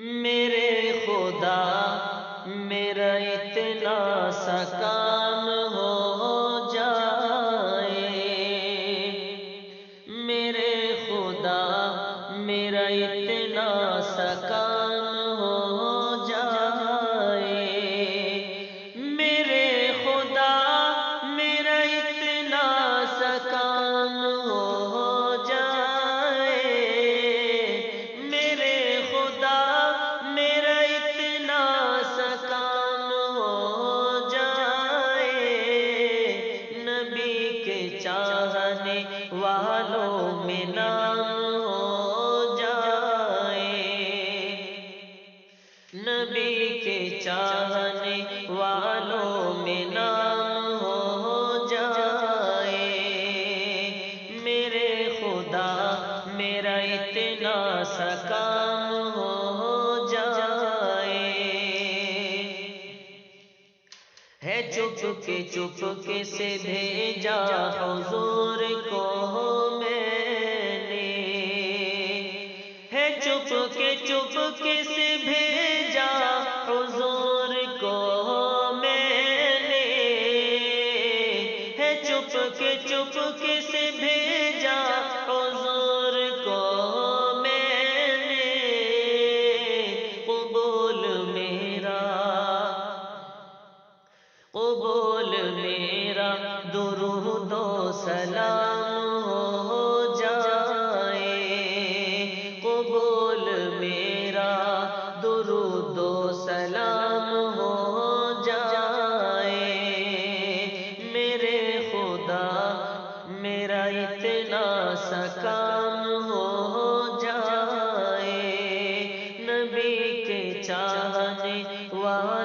میرے خدا میرا اتنا سا کام ہو جائے، میرے خدا میرا اتنا سا کام ہو جائے، میرے خدا میرا اتنا سا کام ہو جائے، میرے خدا میرا اتنا سا کام ہو جائے، نبی کے چاہنے والوں میں نام ہو جائے، نبی کے چاہنے والوں میں نام ہو جائے، میرے خدا میرا اتنا سا کام ہو جائے، ہے چپ کے سے بھیجا حضور کو میں نے، ہے چپ کے سے بھیجا حضور کو میں نے، ہے چپ کے سے بھیجا حضور کو میں نے، قبول میرا درود و سلام ہو جائے، قبول میرا درود و سلام ہو جائے، میرے خدا میرا اتنا سا کام ہو جائے، نبی کے چاہنے والوں